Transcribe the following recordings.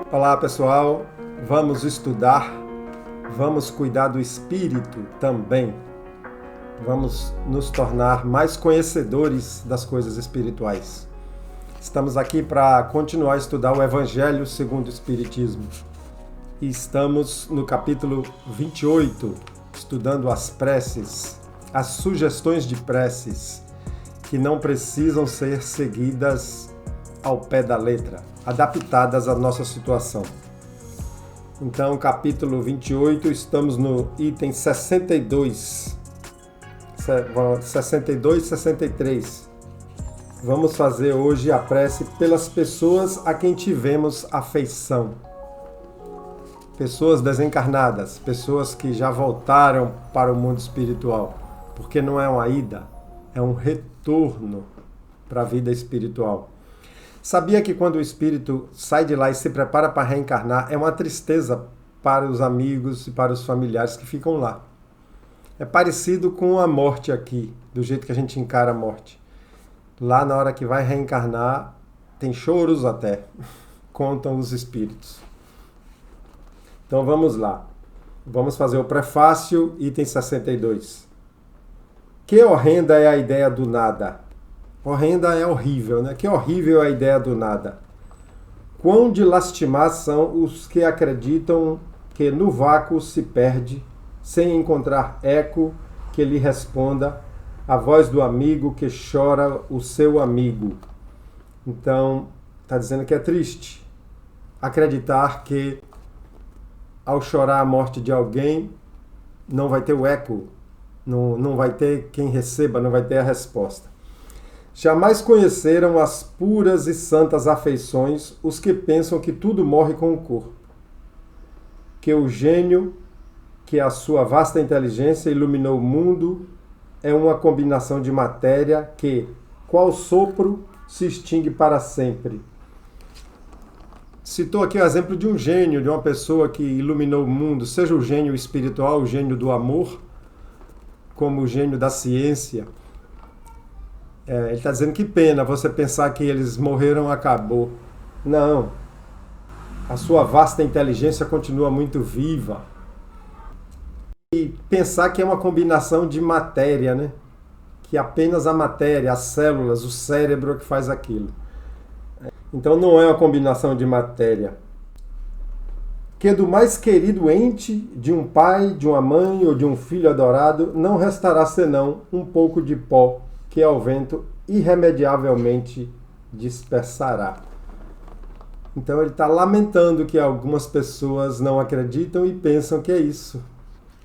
Olá pessoal, vamos estudar, vamos cuidar do espírito também, vamos nos tornar mais conhecedores das coisas espirituais. Estamos aqui para continuar a estudar o Evangelho segundo o Espiritismo e estamos no capítulo 28, estudando as preces, as sugestões de preces que não precisam ser seguidas ao pé da letra, adaptadas à nossa situação. Então, capítulo 28, estamos no item 62 e 63. Vamos fazer hoje a prece pelas pessoas a quem tivemos afeição. Pessoas desencarnadas, pessoas que já voltaram para o mundo espiritual, porque não é uma ida, é um retorno para a vida espiritual. Sabia que quando o espírito sai de lá e se prepara para reencarnar, é uma tristeza para os amigos e para os familiares que ficam lá. É parecido com a morte aqui, do jeito que a gente encara a morte. Lá, na hora que vai reencarnar, tem choros até, contam os espíritos. Então vamos lá. Vamos fazer o prefácio, item 62. Que horrenda é a ideia do nada. Horrenda é horrível, né? Que horrível é a ideia do nada. Quão de lastimar são os que acreditam que no vácuo se perde, sem encontrar eco que lhe responda a voz do amigo que chora o seu amigo. Então, está dizendo que é triste acreditar que ao chorar a morte de alguém não vai ter o eco, não vai ter quem receba, não vai ter a resposta. Jamais conheceram as puras e santas afeições os que pensam que tudo morre com o corpo. Que o gênio, que a sua vasta inteligência iluminou o mundo, é uma combinação de matéria que, qual sopro, se extingue para sempre. Citou aqui o exemplo de um gênio, de uma pessoa que iluminou o mundo, seja o gênio espiritual, o gênio do amor, como o gênio da ciência. Ele está dizendo que pena você pensar que eles morreram, acabou. Não. A sua vasta inteligência continua muito viva. E pensar que é uma combinação de matéria, né? Que apenas a matéria, as células, o cérebro é que faz aquilo. Então não é uma combinação de matéria. Que do mais querido ente de um pai, de uma mãe ou de um filho adorado, não restará senão um pouco de pó, que ao vento irremediavelmente dispersará. Então ele está lamentando que algumas pessoas não acreditam e pensam que é isso,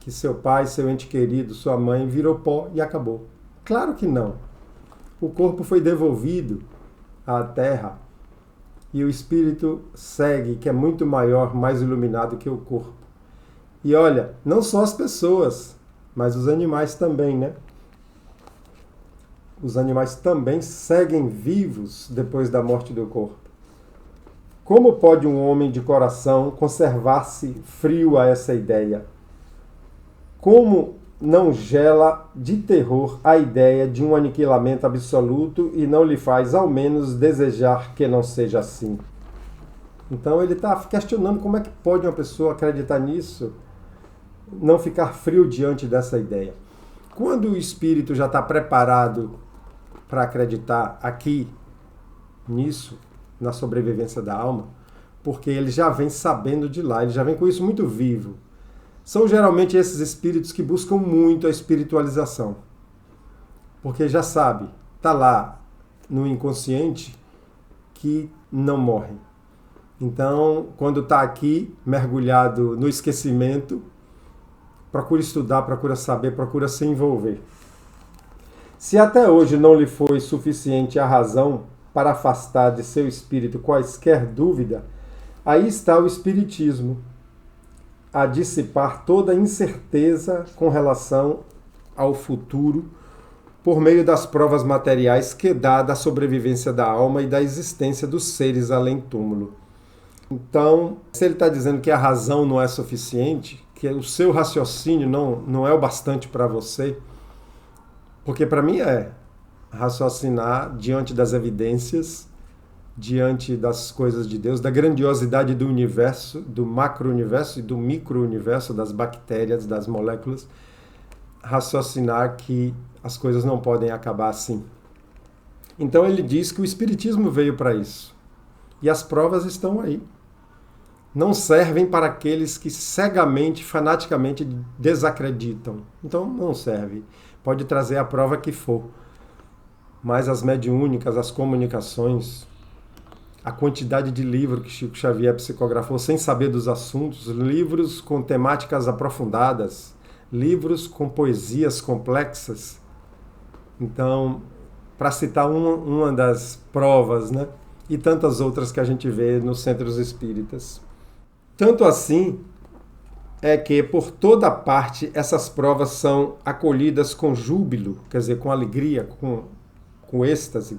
que seu pai, seu ente querido, sua mãe virou pó e acabou. Claro que não. O corpo foi devolvido à terra e o espírito segue, que é muito maior, mais iluminado que o corpo. E olha, não só as pessoas, mas os animais também, né? Os animais também seguem vivos depois da morte do corpo. Como pode um homem de coração conservar-se frio a essa ideia? Como não gela de terror a ideia de um aniquilamento absoluto e não lhe faz, ao menos, desejar que não seja assim? Então ele está questionando como é que pode uma pessoa acreditar nisso, não ficar frio diante dessa ideia. Quando o espírito já está preparado para acreditar aqui nisso, na sobrevivência da alma, porque ele já vem sabendo de lá, ele já vem com isso muito vivo. São geralmente esses espíritos que buscam muito a espiritualização, porque já sabe, está lá no inconsciente que não morre. Então, quando está aqui, mergulhado no esquecimento, procura estudar, procura saber, procura se envolver. Se até hoje não lhe foi suficiente a razão para afastar de seu espírito quaisquer dúvida, aí está o Espiritismo, a dissipar toda incerteza com relação ao futuro por meio das provas materiais que dá da sobrevivência da alma e da existência dos seres além-túmulo. Então, se ele está dizendo que a razão não é suficiente, que o seu raciocínio não é o bastante para você, porque para mim é raciocinar diante das evidências diante das coisas de Deus, da grandiosidade do universo, do macro-universo e do micro-universo, das bactérias, das moléculas, raciocinar que as coisas não podem acabar assim. Então ele diz que o Espiritismo veio para isso. E as provas estão aí. Não servem para aqueles que cegamente, fanaticamente desacreditam. Então não serve. Pode trazer a prova que for. Mas as mediúnicas, as comunicações, a quantidade de livros que Chico Xavier psicografou sem saber dos assuntos, livros com temáticas aprofundadas, livros com poesias complexas. Então, para citar uma das provas, né? E tantas outras que a gente vê nos centros espíritas. Tanto assim é que, por toda parte, essas provas são acolhidas com júbilo, quer dizer, com alegria, com êxtase.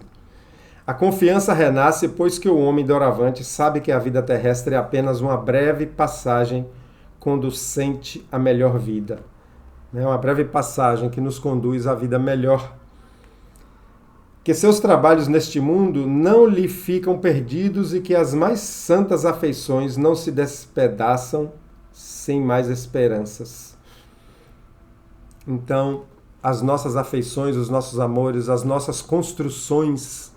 A confiança renasce, pois que o homem doravante sabe que a vida terrestre é apenas uma breve passagem conducente à melhor vida. Uma breve passagem que nos conduz à vida melhor. Que seus trabalhos neste mundo não lhe ficam perdidos e que as mais santas afeições não se despedaçam sem mais esperanças. Então, as nossas afeições, os nossos amores, as nossas construções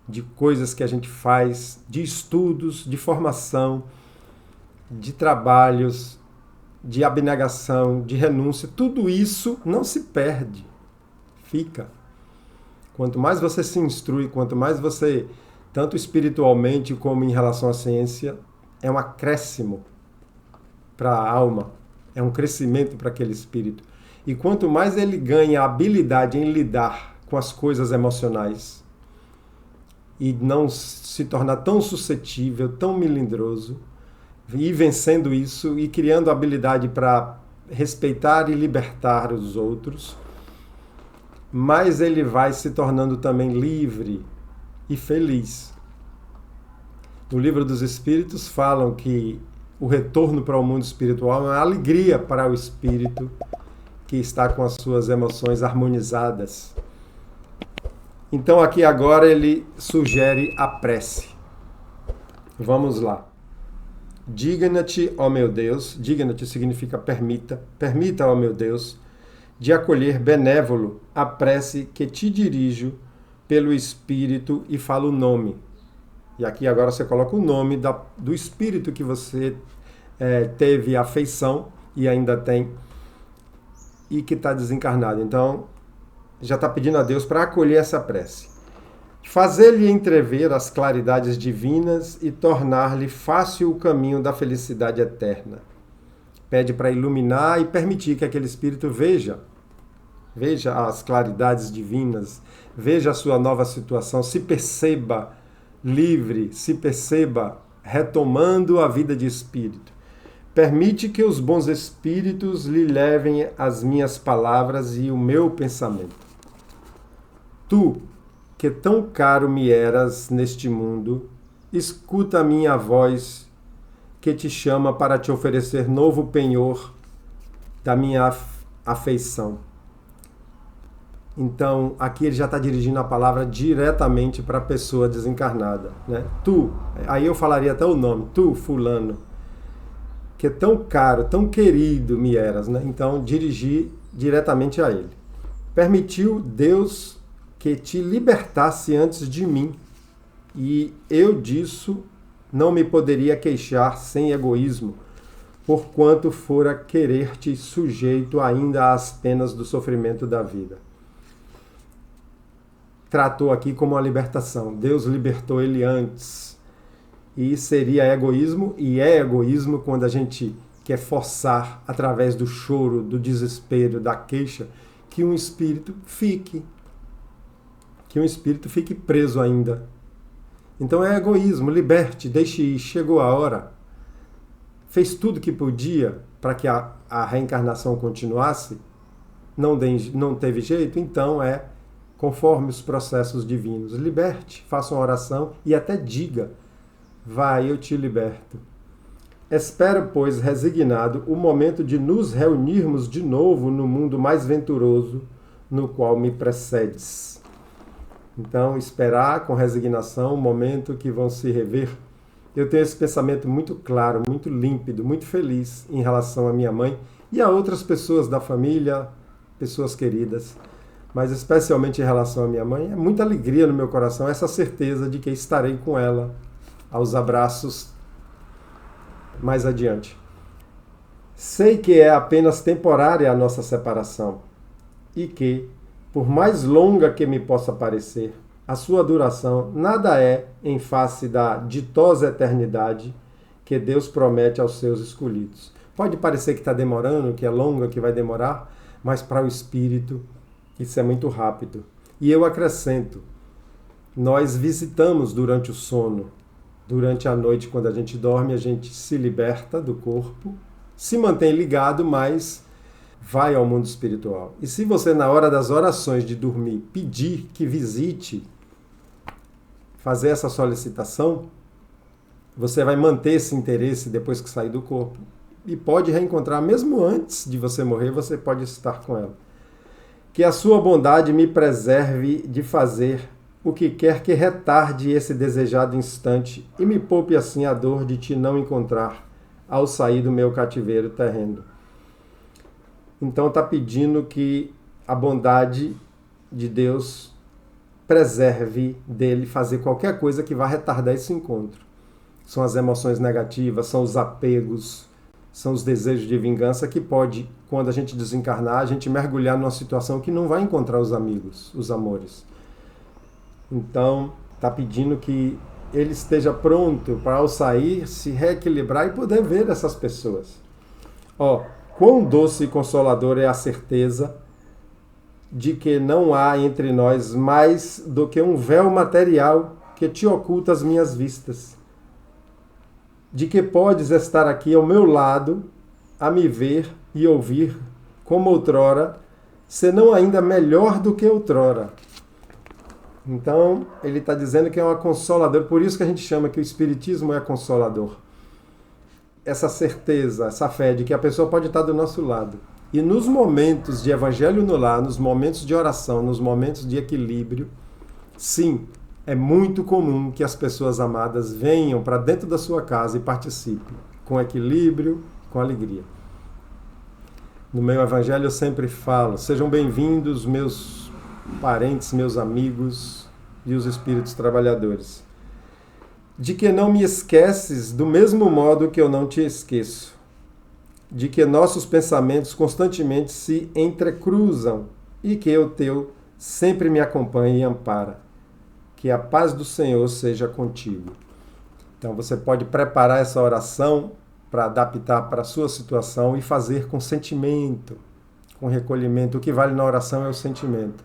de coisas que a gente faz, de estudos, de formação, de trabalhos, de abnegação, de renúncia, tudo isso não se perde, fica. Quanto mais você se instrui, quanto mais você, tanto espiritualmente como em relação à ciência, é um acréscimo para a alma, é um crescimento para aquele espírito. E quanto mais ele ganha habilidade em lidar com as coisas emocionais e não se tornar tão suscetível, tão melindroso, e vencendo isso e criando habilidade para respeitar e libertar os outros, mais ele vai se tornando também livre e feliz. No Livro dos Espíritos falam que o retorno para o mundo espiritual é uma alegria para o espírito que está com as suas emoções harmonizadas. Então aqui agora ele sugere a prece. Vamos lá. Digna-te, ó meu Deus, digna-te significa permita, permita, ó meu Deus, de acolher benévolo a prece que te dirijo pelo Espírito e falo o nome. E aqui agora você coloca o nome do Espírito que você teve afeição e ainda tem e que está desencarnado. Então, já está pedindo a Deus para acolher essa prece. Fazer-lhe entrever as claridades divinas e tornar-lhe fácil o caminho da felicidade eterna. Pede para iluminar e permitir que aquele espírito veja as claridades divinas, veja a sua nova situação, se perceba livre, se perceba retomando a vida de espírito. Permite que os bons espíritos lhe levem as minhas palavras e o meu pensamento. Tu, que tão caro me eras neste mundo, escuta a minha voz que te chama para te oferecer novo penhor da minha afeição. Então, aqui ele já está dirigindo a palavra diretamente para a pessoa desencarnada, né? Tu, aí eu falaria até o nome, tu, fulano, que tão caro, tão querido me eras, né? Então, dirigi diretamente a ele. Permitiu Deus que te libertasse antes de mim, e eu disso não me poderia queixar sem egoísmo, porquanto fora querer-te sujeito ainda às penas do sofrimento da vida. Tratou aqui como uma libertação. Deus libertou ele antes. E seria egoísmo, e é egoísmo quando a gente quer forçar, através do choro, do desespero, da queixa, que um espírito fique preso ainda. Então é egoísmo, liberte, deixe ir, chegou a hora. Fez tudo que podia para que a reencarnação continuasse, não teve jeito, então conforme os processos divinos. Liberte, faça uma oração e até diga, vai, eu te liberto. Espero, pois, resignado, o momento de nos reunirmos de novo no mundo mais venturoso no qual me precedes. Então, esperar com resignação o momento que vão se rever. Eu tenho esse pensamento muito claro, muito límpido, muito feliz em relação à minha mãe e a outras pessoas da família, pessoas queridas. Mas especialmente em relação à minha mãe, é muita alegria no meu coração, essa certeza de que estarei com ela aos abraços mais adiante. Sei que é apenas temporária a nossa separação e que, por mais longa que me possa parecer, a sua duração nada é em face da ditosa eternidade que Deus promete aos seus escolhidos. Pode parecer que está demorando, que é longa, que vai demorar, mas para o Espírito isso é muito rápido. E eu acrescento, nós visitamos durante o sono, durante a noite, quando a gente dorme, a gente se liberta do corpo, se mantém ligado, mas vai ao mundo espiritual. E se você, na hora das orações de dormir, pedir que visite, fazer essa solicitação, você vai manter esse interesse depois que sair do corpo. E pode reencontrar, mesmo antes de você morrer, você pode estar com ela. Que a sua bondade me preserve de fazer o que quer que retarde esse desejado instante e me poupe assim a dor de te não encontrar ao sair do meu cativeiro terreno. Então está pedindo que a bondade de Deus preserve dele fazer qualquer coisa que vá retardar esse encontro. São as emoções negativas, são os apegos, são os desejos de vingança que pode, quando a gente desencarnar, a gente mergulhar numa situação que não vai encontrar os amigos, os amores. Então, está pedindo que ele esteja pronto para, ao sair, se reequilibrar e poder ver essas pessoas. Quão doce e consoladora é a certeza de que não há entre nós mais do que um véu material que te oculta as minhas vistas. De que podes estar aqui ao meu lado, a me ver e ouvir, como outrora, senão ainda melhor do que outrora. Então, ele está dizendo que é uma consoladora, por isso que a gente chama que o Espiritismo é consolador. Essa certeza, essa fé de que a pessoa pode estar do nosso lado. E nos momentos de evangelho no lar, nos momentos de oração, nos momentos de equilíbrio, sim, é muito comum que as pessoas amadas venham para dentro da sua casa e participem, com equilíbrio, com alegria. No meu evangelho eu sempre falo, sejam bem-vindos meus parentes, meus amigos e os espíritos trabalhadores. De que não me esqueces do mesmo modo que eu não te esqueço. De que nossos pensamentos constantemente se entrecruzam e que o teu sempre me acompanha e ampara. Que a paz do Senhor seja contigo. Então você pode preparar essa oração para adaptar para a sua situação e fazer com sentimento, com recolhimento. O que vale na oração é o sentimento.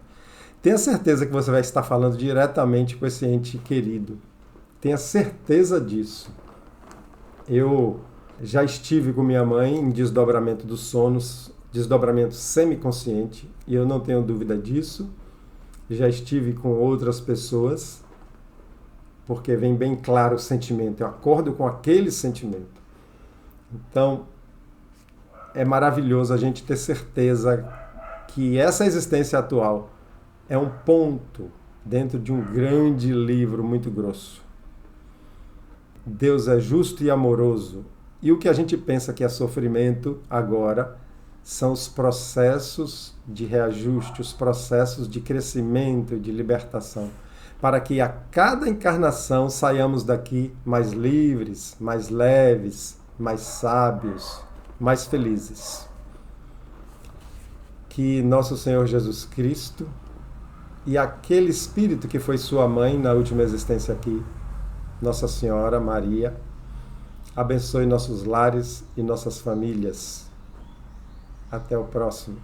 Tenha certeza que você vai estar falando diretamente com esse ente querido. Tenha certeza disso. Eu já estive com minha mãe em desdobramento dos sonos, desdobramento semiconsciente, e eu não tenho dúvida disso. Já estive com outras pessoas, porque vem bem claro o sentimento. Eu acordo com aquele sentimento. Então, é maravilhoso a gente ter certeza que essa existência atual é um ponto dentro de um grande livro muito grosso. Deus é justo e amoroso. E o que a gente pensa que é sofrimento agora são os processos de reajuste, os processos de crescimento e de libertação, para que a cada encarnação saiamos daqui mais livres, mais leves, mais sábios, mais felizes. Que nosso Senhor Jesus Cristo e aquele Espírito que foi sua mãe na última existência aqui, Nossa Senhora Maria, abençoe nossos lares e nossas famílias. Até o próximo.